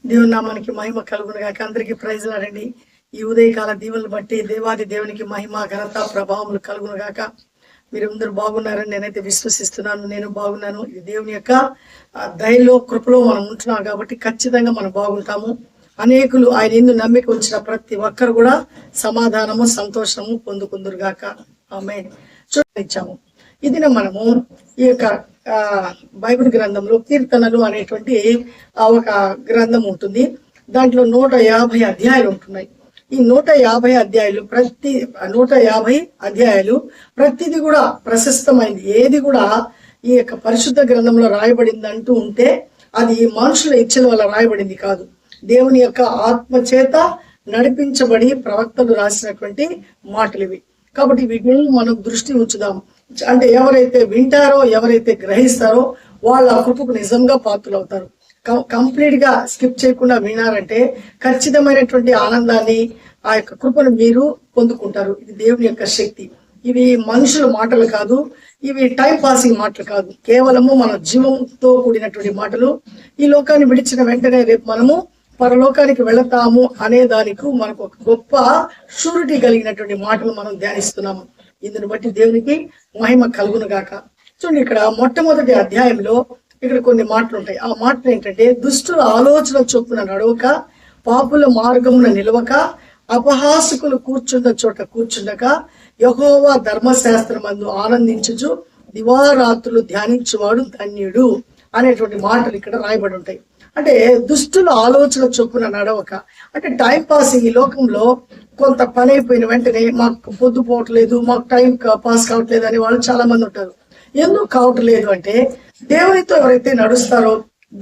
దేవుని నామానికి మహిమ కలుగును గాక. అందరికీ ప్రైజ్ లాడండి. ఈ ఉదయకాల దీవులను బట్టి దేవాది దేవునికి మహిమ ఘనత ప్రభావములు కలుగును గాక. మీరందరూ బాగున్నారని నేనైతే విశ్వసిస్తున్నాను. నేను బాగున్నాను. ఇది దేవుని యొక్క దయలో కృపలో మనం ఉంటున్నాం కాబట్టి ఖచ్చితంగా మనం బాగుంటాము. అనేకులు ఆయన యందు నమ్మిక ఉంచిన ప్రతి ఒక్కరు కూడా సమాధానము సంతోషము పొందుకుందురు గాక. ఆమేన్. చూడనిచ్చాము. ఇది మనము ఈ యొక్క బైబిల్ గ్రంథంలో కీర్తనలు అనేటువంటి ఒక గ్రంథం ఉంటుంది. దాంట్లో 150 అధ్యాయాలు ఉంటున్నాయి. ఈ 150 అధ్యాయాలు ప్రతి 150 అధ్యాయాలు ప్రతిది కూడా ప్రశస్తమైంది. ఏది కూడా ఈ యొక్క పరిశుద్ధ గ్రంథంలో రాయబడింది అంటూ ఉంటే అది మనుషుల ఇచ్చల వల్ల రాయబడింది కాదు. దేవుని యొక్క ఆత్మ చేత నడిపించబడి ప్రవక్తలు రాసినటువంటి మాటలు ఇవి. కాబట్టి వీటిని మనం దృష్టి ఉంచుదాం. అంటే ఎవరైతే వింటారో, ఎవరైతే గ్రహిస్తారో వాళ్ళ కృపకు నిజంగా పాత్రలు అవుతారు. కంప్లీట్ గా స్కిప్ చేయకుండా వినారంటే ఖచ్చితమైనటువంటి ఆనందాన్ని, ఆ యొక్క కృపను మీరు పొందుకుంటారు. ఇది దేవుని యొక్క శక్తి. ఇవి మనుషుల మాటలు కాదు, ఇవి టైం పాసింగ్ మాటలు కాదు. కేవలము మన జీవంతో కూడినటువంటి మాటలు. ఈ లోకాన్ని విడిచిన వెంటనే రేపు మనము పరలోకానికి వెళతాము అనే దానికి మనకు ఒక గొప్ప షూరిటీ కలిగినటువంటి మాటలు మనం ధ్యానిస్తున్నాము. ఇందుని బట్టి దేవునికి మహిమ కలుగును గాక. చూడండి, ఇక్కడ మొట్టమొదటి అధ్యాయంలో ఇక్కడ కొన్ని మాటలు ఉంటాయి. ఆ మాటలు ఏంటంటే, దుష్టుల ఆలోచన చొప్పున నడవక, పాపుల మార్గమున నిలవక, అపహాసకులు కూర్చున్న చోట కూర్చుండక, యెహోవా ధర్మశాస్త్రమందు ఆనందించుచు దివారాత్రులు ధ్యానించువాడు ధన్యుడు అనేటువంటి మాటలు ఇక్కడ రాయబడి ఉంటాయి. అంటే దుష్టుల ఆలోచన చొప్పున నడవక అంటే టైం పాస్. ఈ లోకంలో కొంత పని అయిపోయిన వెంటనే మాకు పొద్దు పోవట్లేదు, మాకు టైం పాస్ కావట్లేదు అని వాళ్ళు చాలా మంది ఉంటారు. ఎందుకు కావట్లేదు అంటే, దేవునితో ఎవరైతే నడుస్తారో,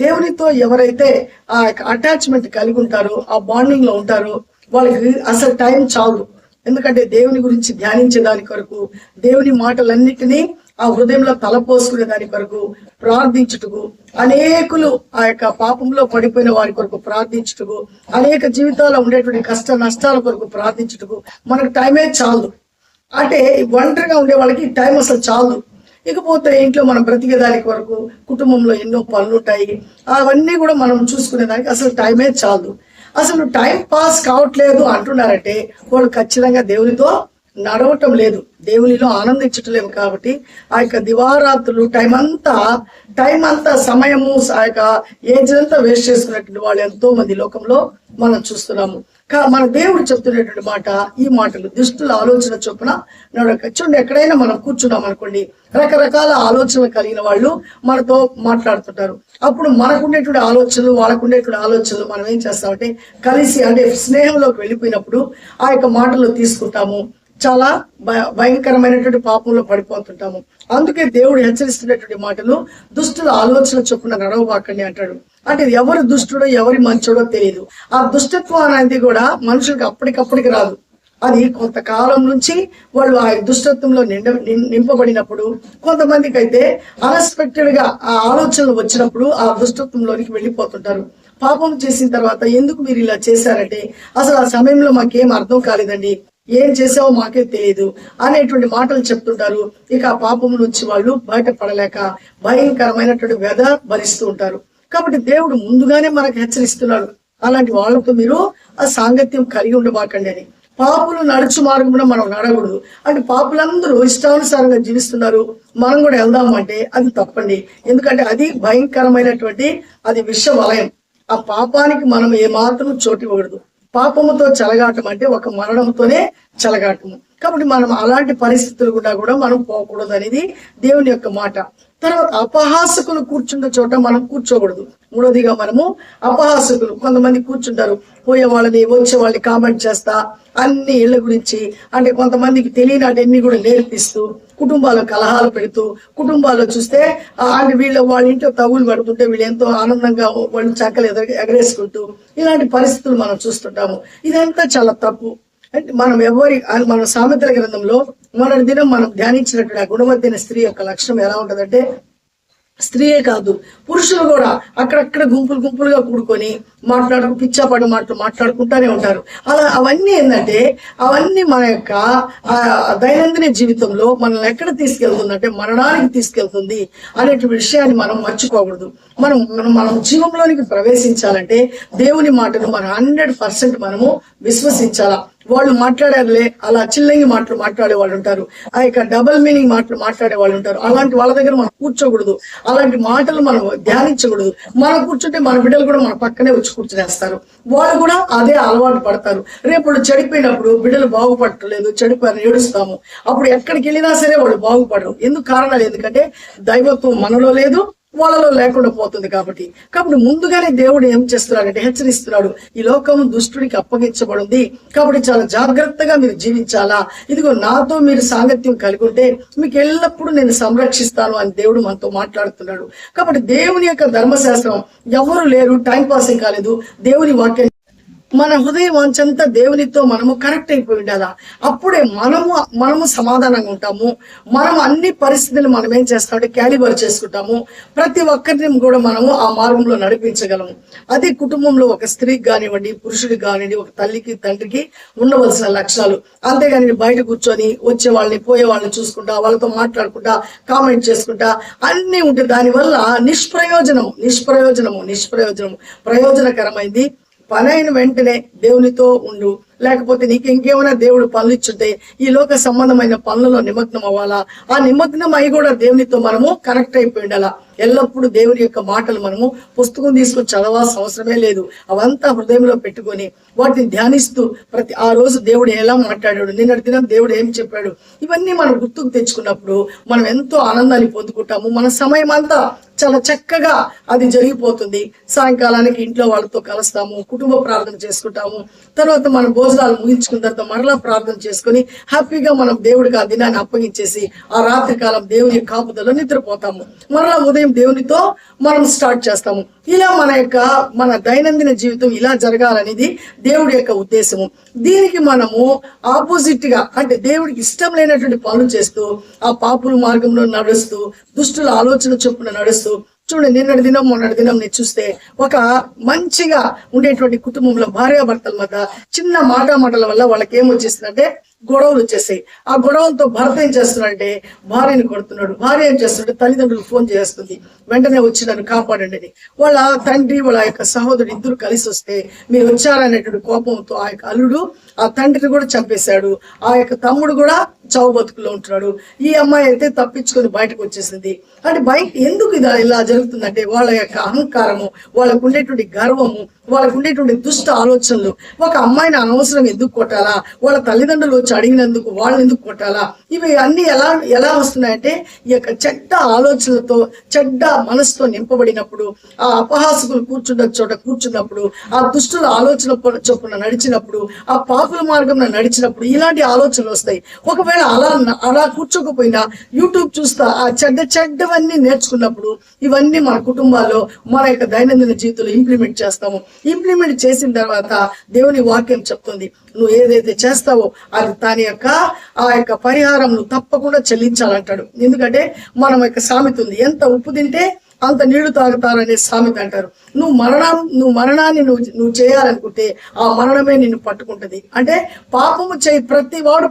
దేవునితో ఎవరైతే ఆ అటాచ్మెంట్ కలిగి ఉంటారో, ఆ బాండింగ్ లో ఉంటారో వాళ్ళకి అసలు టైం చాలు. ఎందుకంటే దేవుని గురించి ధ్యానించే దాని కొరకు, దేవుని మాటలన్నిటినీ ఆ హృదయంలో తలపోసుకునే దాని కొరకు ప్రార్థించుటకు, అనేకులు ఆ యొక్క పాపంలో పడిపోయిన వారి కొరకు ప్రార్థించుటకు, అనేక జీవితాల్లో ఉండేటువంటి కష్ట నష్టాల కొరకు ప్రార్థించుటకు మనకు టైమే చాలు. అంటే ఒంటరిగా ఉండే వాళ్ళకి టైం అసలు చాలు. ఇకపోతే ఇంట్లో మనం బ్రతికేదానికి వరకు, కుటుంబంలో ఎన్నో పనులు ఉంటాయి, అవన్నీ కూడా మనం చూసుకునేదానికి అసలు టైమే చాలు. అసలు టైం పాస్ కావట్లేదు అంటున్నారంటే వాళ్ళు ఖచ్చితంగా దేవునితో నడవటం లేదు, దేవునిలో ఆనందించటం కాబట్టి ఆ యొక్క దివారాత్రులు టైం అంతా సమయము, ఆ యొక్క ఏజ్ అంతా వేస్ట్ చేసుకున్నటువంటి వాళ్ళు ఎంతో మంది లోకంలో మనం చూస్తున్నాము. మన దేవుడు చెప్తున్నటువంటి మాట ఈ మాటలు, దుష్టుల ఆలోచన చొప్పున నడక. చూడండి, ఎక్కడైనా మనం కూర్చున్నాం అనుకోండి, రకరకాల ఆలోచనలు కలిగిన వాళ్ళు మనతో మాట్లాడుతుంటారు. అప్పుడు మనకుండేటువంటి ఆలోచనలు, వాళ్ళకుండేటువంటి ఆలోచనలు మనం ఏం చేస్తామంటే కలిసి, అంటే స్నేహంలోకి వెళ్ళిపోయినప్పుడు ఆ యొక్క మాటలు తీసుకుంటాము. చాలా భయంకరమైనటువంటి పాపంలో పడిపోతుంటాము. అందుకే దేవుడు హెచ్చరిస్తున్నటువంటి మాటలు, దుష్టుల ఆలోచన చొప్పున నడవబాకండి అంటాడు. అంటే ఎవరు దుష్టుడో ఎవరి మంచోడో తెలియదు. ఆ దుష్టత్వం అనేది కూడా మనుషులకు అప్పటికప్పటికి రాదు. అది కొంతకాలం నుంచి వాళ్ళు ఆ దుష్టత్వంలో నింపబడినప్పుడు, కొంతమందికి అయితే అన్ఎక్స్పెక్టెడ్ గా ఆ ఆలోచనలు వచ్చినప్పుడు ఆ దుష్టత్వంలోనికి వెళ్ళిపోతుంటారు. పాపం చేసిన తర్వాత ఎందుకు మీరు ఇలా చేశారంటే, అసలు ఆ సమయంలో మాకేం అర్థం కాలేదండి, ఏం చేసావో మాకే తెలియదు అనేటువంటి మాటలు చెప్తుంటారు. ఇక ఆ పాపం నుంచి వాళ్ళు బయటపడలేక భయంకరమైనటువంటి వ్యధ భరిస్తూ ఉంటారు. కాబట్టి దేవుడు ముందుగానే మనకు హెచ్చరిస్తున్నాడు, అలాంటి వాళ్ళతో మీరు ఆ సాంగత్యం కలిగి ఉండబాకండి అని. పాపులు నడుచు మార్గంలో మనం నడకూడదు. అంటే పాపులందరూ ఇష్టానుసారంగా జీవిస్తున్నారు, మనం కూడా వెళ్దాము అంటే అది తప్పండి. ఎందుకంటే అది భయంకరమైనటువంటి, అది విష వలయం. ఆ పాపానికి మనం ఏమాత్రం చోటు ఇవ్వకూడదు. పాపముతో చెలగాటం అంటే ఒక మరణంతోనే చెలగాటము. కాబట్టి మనం అలాంటి పరిస్థితులు కూడా మనం పోకూడదు అనేది దేవుని యొక్క మాట. తర్వాత అపహాసకులు కూర్చున్న చోట మనం కూర్చోకూడదు. మూడోదిగా మనము అపహాసకులు, కొంతమంది కూర్చుంటారు, పోయే వాళ్ళని వచ్చే వాళ్ళని కామెంట్ చేస్తా, అన్ని ఇళ్ల గురించి, అంటే కొంతమందికి తెలియనాటన్ని కూడా నేర్పిస్తూ, కుటుంబాల కలహాలు పెడుతూ, కుటుంబాల్లో చూస్తే అంటే వాళ్ళ ఇంట్లో తగులు పడుతుంటే వీళ్ళు ఎంతో ఆనందంగా వాళ్ళు చక్కలు ఎగరేసుకుంటూ, ఇలాంటి పరిస్థితులు మనం చూస్తుంటాము. ఇదంతా చాలా తప్పు. అంటే మన సామెతల గ్రంథంలో మొన్నటి దినం మనం ధ్యానించినటువంటి ఆ గుణవత్తైన స్త్రీ యొక్క లక్షణం ఎలా ఉంటదంటే, స్త్రీయే కాదు, పురుషులు కూడా అక్కడక్కడ గుంపులు గుంపులుగా కూడుకొని పిచ్చాపాటి మాటలు మాట్లాడుకుంటానే ఉంటారు. అలా అవన్నీ ఏంటంటే అవన్నీ మన యొక్క దైనందిన జీవితంలో మనల్ని ఎక్కడ తీసుకెళ్తుందంటే మరణానికి తీసుకెళ్తుంది అనే విషయాన్ని మనం మర్చిపోకూడదు. మనం జీవంలోనికి ప్రవేశించాలంటే దేవుని మాటను మనం 100% మనము విశ్వసించాలా. వాళ్ళు మాట్లాడారులే అలా చిల్లంగి మాటలు మాట్లాడే వాళ్ళు ఉంటారు, ఆ యొక్క డబుల్ మీనింగ్ మాటలు మాట్లాడే వాళ్ళు ఉంటారు. అలాంటి వాళ్ళ దగ్గర మనం కూర్చోకూడదు, అలాంటి మాటలు మనం ధ్యానించకూడదు. మనం కూర్చుంటే మన బిడ్డలు కూడా మన పక్కనే వచ్చి కూర్చునేస్తారు, వాళ్ళు కూడా అదే అలవాటు పడతారు. రేపు చెడిపోయినప్పుడు బిడ్డలు బాగుపడలేదు, చెడిపోయారు ఏడుస్తాము, అప్పుడు ఎక్కడికి వెళ్ళినా సరే వాళ్ళు బాగుపడరు. ఎందుకు కారణాలు, ఎందుకంటే దైవత్వం మనలో లేదు, వాళ్ళలో లేకుండా పోతుంది. కాబట్టి ముందుగానే దేవుడు ఏం చేస్తున్నాడంటే హెచ్చరిస్తున్నాడు, ఈ లోకం దుష్టుడికి అప్పగించబడింది, కాబట్టి చాలా జాగ్రత్తగా మీరు జీవించాలా. ఇదిగో నాతో మీరు సాంగత్యం కలిగి ఉంటే మీకు ఎల్లప్పుడూ నేను సంరక్షిస్తాను అని దేవుడు మనతో మాట్లాడుతున్నాడు. కాబట్టి దేవుని యొక్క ధర్మశాస్త్రం ఎవరు లేరు, టైం పాసింగ్ కాలేదు, దేవుని వాక్యం మన హృదయం వాంచంతా దేవునితో మనము కనెక్ట్ అయిపోయి ఉండాలా. అప్పుడే మనము సమాధానంగా ఉంటాము. మనం అన్ని పరిస్థితులు మనం ఏం చేస్తామంటే క్యాలిబర్ చేసుకుంటాము. ప్రతి ఒక్కరిని కూడా మనము ఆ మార్గంలో నడిపించగలము. అది కుటుంబంలో ఒక స్త్రీకి కానివ్వండి, పురుషుడికి కానివ్వండి, ఒక తల్లికి తండ్రికి ఉండవలసిన లక్షణాలు. అంతేగాని బయట కూర్చొని వచ్చే వాళ్ళని పోయే వాళ్ళని చూసుకుంటా, వాళ్ళతో మాట్లాడుకుంటా, కామెంట్ చేసుకుంటా అన్ని ఉంటే దానివల్ల నిష్ప్రయోజనము ప్రయోజనకరమైంది పని అయిన వెంటనే దేవునితో ఉండు. లేకపోతే నీకు ఇంకేమైనా దేవుడు పనులు ఇచ్చుంటే ఈ లోక సంబంధమైన పనులలో నిమగ్నం అవ్వాలా. ఆ నిమగ్నం అయి కూడా దేవునితో మనము కనెక్ట్ అయిపోయి ఉండాలా. ఎల్లప్పుడూ దేవుని యొక్క మాటలు మనము పుస్తకం తీసుకొని చదవాల్సిన అవసరమే లేదు. అవంతా హృదయంలో పెట్టుకొని వాటిని ధ్యానిస్తూ ఆ రోజు దేవుడు ఎలా మాట్లాడాడు, నిన్నటి దినం దేవుడు ఏం చెప్పాడు, ఇవన్నీ మనం గుర్తుకు తెచ్చుకున్నప్పుడు మనం ఎంతో ఆనందాన్ని పొందుకుంటాము. మన సమయం అంతా చాలా చక్కగా అది జరిగిపోతుంది. సాయంకాలానికి ఇంట్లో వాళ్ళతో కలుస్తాము, కుటుంబ ప్రార్థన చేసుకుంటాము, తర్వాత మనం భోజనాలు ముగించుకున్న తర్వాత మరలా ప్రార్థన చేసుకుని హ్యాపీగా మనం దేవుడికి ఆ దినాన్ని అప్పగించేసి ఆ రాత్రి కాలం దేవుని కాపుదలో నిద్రపోతాము. మరలా ఉదయం దేవునితో మనం స్టార్ట్ చేస్తాము. ఇలా మన దైనందిన జీవితం ఇలా జరగాలనేది దేవుడి యొక్క ఉద్దేశము. దీనికి మనము ఆపోజిట్ గా అంటే దేవుడికి ఇష్టం లేనటువంటి పనులు చేస్తూ ఆ పాపుల మార్గంలో నడుస్తూ దుష్టుల ఆలోచన చొప్పున నడుస్తూ చూడండి, నిన్నటి దినం మొన్నటి దినం నేను చూస్తే ఒక మంచిగా ఉండేటువంటి కుటుంబంలో భార్యాభర్తల మధ్య చిన్న మాటల వల్ల వాళ్ళకి ఏమొచ్చేస్తుందంటే గొడవలు వచ్చేసాయి. ఆ గొడవలతో భర్త ఏం చేస్తున్నాడంటే భార్యని కొడుతున్నాడు, భార్య ఏం చేస్తున్నాడు తల్లిదండ్రులు ఫోన్ చేస్తుంది, వెంటనే వచ్చి నన్ను కాపాడండి అని. వాళ్ళ తండ్రి వాళ్ళ యొక్క సహోదరుడు ఇద్దరు కలిసి వస్తే మీరు వచ్చారనేటువంటి కోపంతో ఆ యొక్క అల్లుడు ఆ తండ్రిని కూడా చంపేశాడు, ఆ యొక్క తమ్ముడు కూడా చావు బతుకులో ఉంటున్నాడు. ఈ అమ్మాయి అయితే తప్పించుకొని బయటకు వచ్చేసింది. అంటే ఎందుకు ఇలా జరుగుతుందంటే వాళ్ళ యొక్క అహంకారము, వాళ్ళకు ఉండేటువంటి గర్వము, వాళ్ళకు ఉండేటువంటి దుష్ట ఆలోచనలు. ఒక అమ్మాయిని అనవసరం ఎందుకు కొట్టాలా, వాళ్ళ తల్లిదండ్రులు వచ్చి అడిగినందుకు వాళ్ళని ఎందుకు కొట్టాలా, ఇవి అన్ని ఎలా వస్తున్నాయంటే ఈ యొక్క చెడ్డ ఆలోచనలతో చెడ్డ మనసుతో నింపబడినప్పుడు, ఆ అపహాసకులు కూర్చున్నప్పుడు, ఆ దుష్టుల ఆలోచన చొప్పున నడిచినప్పుడు, ఆ పాపుల మార్గంలో నడిచినప్పుడు ఇలాంటి ఆలోచనలు వస్తాయి. ఒకవేళ అలా కూర్చోకపోయినా యూట్యూబ్ చూస్తా ఆ చెడ్డవన్నీ నేర్చుకున్నప్పుడు ఇవన్నీ మన కుటుంబాల్లో మన యొక్క దైనందిన జీవితంలో ఇంప్లిమెంట్ చేస్తాము. ఇంప్లిమెంట్ చేసిన తర్వాత దేవుని వాక్యం చెప్తుంది, నువ్వు ఏదైతే చేస్తావో అది దాని యొక్క ఆ యొక్క పరిహారం నువ్వు తప్పకుండా చెల్లించాలంటాడు. ఎందుకంటే మనం యొక్క సామెత ఉంది, ఎంత ఉప్పు తింటే అంత నీళ్లు తాగుతారనే సామెత అంటారు. నువ్వు మరణాన్ని నువ్వు చేయాలనుకుంటే ఆ మరణమే నిన్ను పట్టుకుంటది. అంటే పాపము చేయి ప్రతి వాడు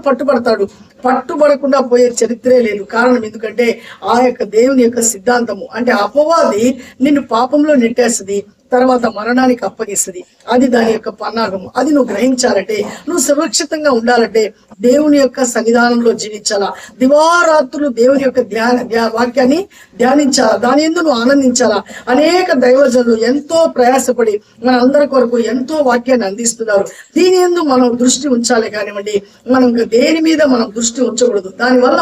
పట్టుబడకుండా పోయే చరిత్రే లేదు. కారణం ఎందుకంటే ఆ యొక్క దేవుని యొక్క సిద్ధాంతము అంటే అపవాది నిన్ను పాపంలో నెట్టేస్తుంది, తర్వాత మరణానికి అప్పగిస్తుంది. అది దాని యొక్క పన్నాగము. అది నువ్వు గ్రహించాలంటే, నువ్వు సురక్షితంగా ఉండాలంటే దేవుని యొక్క సన్నిధానంలో జీవించాలా. దివారాత్రులు దేవుని యొక్క వాక్యాన్ని ధ్యానించాలా, దాని యందు నువ్వు ఆనందించాలా. అనేక దైవజనులు ఎంతో ప్రయాసపడి మన అందరి కొరకు ఎంతో వాక్యాన్ని అందిస్తున్నారు. దీని యందు మనం దృష్టి ఉంచాలి కానివ్వండి, మనం దేని మీద మనం దృష్టి ఉంచకూడదు. దానివల్ల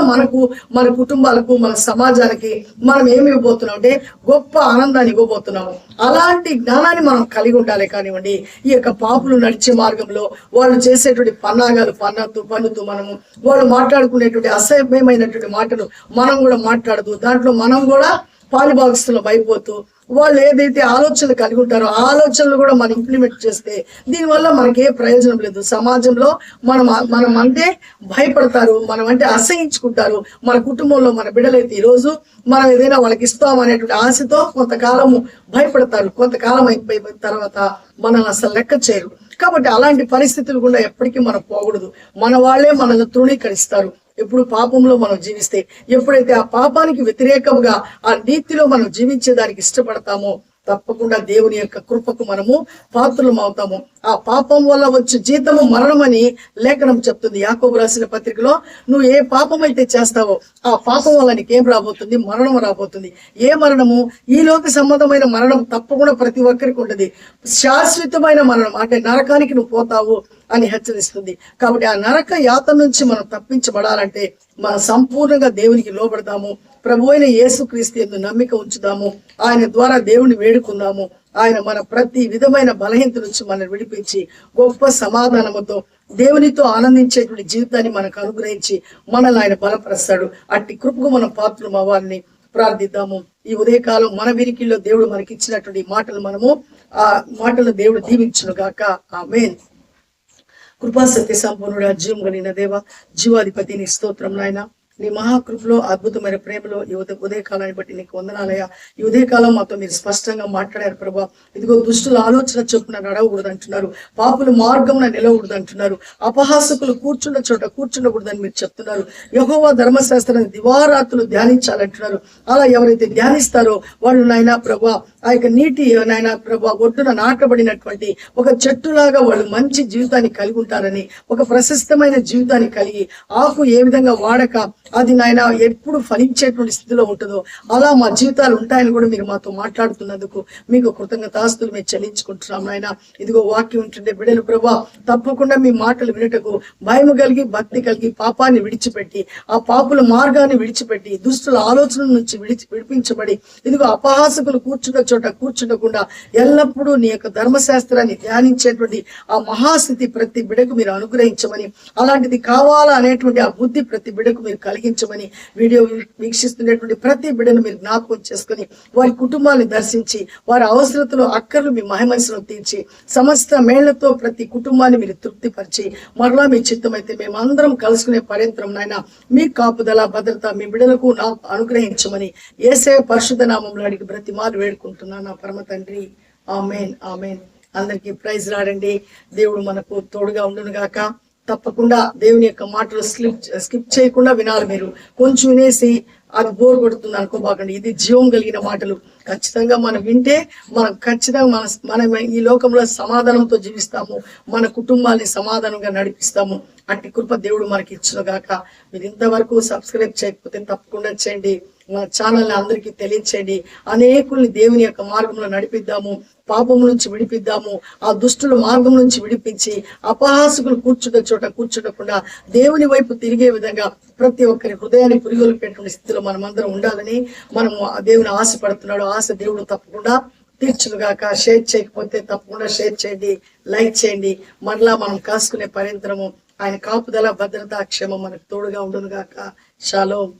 మన కుటుంబాలకు, మన సమాజానికి మనం ఏమి ఇవ్వబోతున్నాం అంటే గొప్ప ఆనందాన్ని ఇవ్వబోతున్నాము. అలాంటి జ్ఞానాన్ని మనం కలిగి ఉండాలి కానివ్వండి. ఈ యొక్క పాపులు నడిచే మార్గంలో వాళ్ళు చేసేటువంటి పన్నాగాలు పన్నుతూ వాళ్ళు మాట్లాడుకునేటువంటి అసహ్యమైనటువంటి మాటలు మనం కూడా మాట్లాడదు, దాంట్లో మనం కూడా పాలిభాగస్తులం అయిపోతూ వాళ్ళు ఏదైతే ఆలోచనలు కలిగి ఉంటారో ఆ ఆలోచనలు కూడా మనం ఇంప్లిమెంట్ చేస్తే దీనివల్ల మనకి ఏ ప్రయోజనం లేదు. సమాజంలో మనం అంటే భయపడతారు, మనం అంటే అసహించుకుంటారు. మన కుటుంబంలో మన బిడ్డలైతే ఈరోజు మనం ఏదైనా వాళ్ళకి ఇస్తాం అనేటువంటి ఆశతో కొంతకాలము భయపడతారు, కొంతకాలం అయిపోయిన తర్వాత మనల్ని అసలు లెక్క చేయరు. కాబట్టి అలాంటి పరిస్థితులు కూడా ఎప్పటికీ మనం పోకూడదు. మన వాళ్ళే మనల్ని తృణీకరిస్తారు ఎప్పుడు పాపంలో మనం జీవిస్తే. ఎప్పుడైతే ఆ పాపానికి వ్యతిరేకంగా ఆ నీతిలో మనం జీవించేదానికి ఇష్టపడతామో తప్పకుండా దేవుని యొక్క కృపకు మనము పాత్రలం అవుతాము. ఆ పాపం వల్ల వచ్చే జీతము మరణమని లేఖనం చెప్తుంది. యాకోబు రాసిన పత్రికలో నువ్వు ఏ పాపం అయితే చేస్తావో ఆ పాపం వల్ల నీకేం రాబోతుంది? మరణం రాబోతుంది. ఏ మరణము? ఈ లోక సంబంధమైన మరణం తప్పకుండా ప్రతి ఒక్కరికి ఉంటుంది. శాశ్వతమైన మరణం అంటే నరకానికి నువ్వు పోతావు అని హెచ్చరిస్తుంది. కాబట్టి ఆ నరక యాతన నుంచి మనం తప్పించబడాలంటే మనం సంపూర్ణంగా దేవునికి లోబడతాము. ప్రభు అయిన యేసుక్రీస్తు యందు నమ్మిక ఉంచుదాము. ఆయన ద్వారా దేవుని వేడుకుందాము. ఆయన మన ప్రతి విధమైన బలహీనత నుంచి మనం విడిపించి గొప్ప సమాధానముతో దేవునితో ఆనందించేటువంటి జీవితాన్ని మనకు అనుగ్రహించి మనల్ని ఆయన బలపరుస్తాడు. అట్టి కృపకు మనం పాత్రలు అవ్వాలని ప్రార్థిద్దాము. ఈ ఉదయకాలం మన వినికిల్లో దేవుడు మనకి ఇచ్చినటువంటి మాటలు మనము ఆ మాటలు దేవుడు దీవించును గాక. ఆమేన్. కృపా సత్య సంపూర్ణుడా, జీవం కలిగిన దేవ, జీవాధిపతి నీ స్తోత్రం నాయన. నీ మహాకృపలో అద్భుతమైన ప్రేమలో ఈ ఉదయకాలాన్ని బట్టి నీకు వందనాలయ్యా. ఈ ఉదయకాలం మాతో మీరు స్పష్టంగా మాట్లాడారు ప్రభా. ఇదిగో దుష్టుల ఆలోచన చొప్పున నడవకూడదు అంటున్నారు, పాపులు మార్గమున నిలవకూడదు అంటున్నారు, అపహాసకులు కూర్చున్న చోట కూర్చుండకూడదని మీరు చెప్తున్నారు. యెహోవా ధర్మశాస్త్రాన్ని దివారాత్రులు ధ్యానించాలంటున్నారు. అలా ఎవరైతే ధ్యానిస్తారో వాళ్ళు నాయన ప్రభా ఆ యొక్క నీటి నాయన ప్రభా ఒడ్డున నాటబడినటువంటి ఒక చెట్టులాగా వాళ్ళు మంచి జీవితాన్ని కలిగి ఉంటారని, ఒక ప్రశస్తమైన జీవితాన్ని కలిగి ఆకు ఏ విధంగా వాడక అది నాయన ఎప్పుడు ఫలించేటువంటి స్థితిలో ఉంటుందో అలా మా జీవితాలు ఉంటాయని కూడా మీరు మాతో మాట్లాడుతున్నందుకు మీకు కృతజ్ఞతాస్తులు మేము చెల్లించుకుంటున్నాం నాయన. ఇదిగో వాక్యం ఉంటుండే బిడ్డలు ప్రభా తప్పకుండా మీ మాటలు వినటకు భయము కలిగి భక్తి కలిగి పాపాన్ని విడిచిపెట్టి ఆ పాపుల మార్గాన్ని విడిచిపెట్టి దుష్టుల ఆలోచన నుంచి విడిపించబడి ఇదిగో అపహాసకులు కూర్చున్న చోట కూర్చుండకుండా ఎల్లప్పుడూ నీ యొక్క ధర్మశాస్త్రాన్ని ధ్యానించేటువంటి ఆ మహాస్థితి ప్రతి బిడకు మీరు అనుగ్రహించమని, అలాంటిది కావాలా అనేటువంటి ఆ బుద్ధి ప్రతి బిడకు మీరు కలిగించమని, వీడియో వీక్షిస్తున్నటువంటి ప్రతి బిడ్డను మీరు జ్ఞాపకం చేసుకుని వారి కుటుంబాన్ని దర్శించి వారి అవసరతలు అక్కర్లు మీ మహిమనసులో తీర్చి సమస్త మేళ్లతో ప్రతి కుటుంబాన్ని మీరు తృప్తిపరిచి మరలా మీ చిత్తమైతే మేము అందరం కలుసుకునే పర్యంతరం నాయన మీ కాపుదల భద్రత మీ బిడ్డలకు నాకు అనుగ్రహించమని యేసయ్య పరిశుద్ధ నామములో అడిగి బ్రతిమాలు వేడుకుంటున్నాను నా పరమ తండ్రి. ఆమేన్, ఆమేన్. అందరికీ ప్రైజ్ రాడండి. దేవుడు మనకు తోడుగా ఉండును గాక. తప్పకుండా దేవుని యొక్క మాటలు స్కిప్ చేయకుండా వినాలి. మీరు కొంచెం వినేసి అది బోర్ కొడుతుంది అనుకోబాకండి. ఇది జీవం కలిగిన మాటలు. ఖచ్చితంగా మనం వింటే మనం ఖచ్చితంగా మనం ఈ లోకంలో సమాధానంతో జీవిస్తాము, మన కుటుంబాన్ని సమాధానంగా నడిపిస్తాము. అట్టి కృప దేవుడు మనకి ఇచ్చును గాక. మీరు ఇంతవరకు సబ్స్క్రైబ్ చేయకపోతే తప్పకుండా చేయండి. మన ఛానల్ని అందరికీ తెలియచేయండి. అనేకుల్ని దేవుని యొక్క మార్గంలో నడిపిద్దాము, పాపం నుంచి విడిపిద్దాము, ఆ దుష్టుల మార్గం నుంచి విడిపించి అపహాసకులు కూర్చున్న చోట కూర్చుండకుండా దేవుని వైపు తిరిగే విధంగా ప్రతి ఒక్కరి హృదయాన్ని పురిగొలు పెట్టిన స్థితిలో మనమందరం ఉండాలని మనము ఆ దేవుని ఆశపడుతున్నాడు. ఆశ దేవుడు తప్పకుండా తీర్చునుగాక. షేర్ చేయకపోతే తప్పకుండా షేర్ చేయండి, లైక్ చేయండి. మరలా మనం కాసుకునే పర్యంతరము ఆయన కాపుదల భద్రత క్షేమం మనకు తోడుగా ఉండును గాక. షాలోమ్.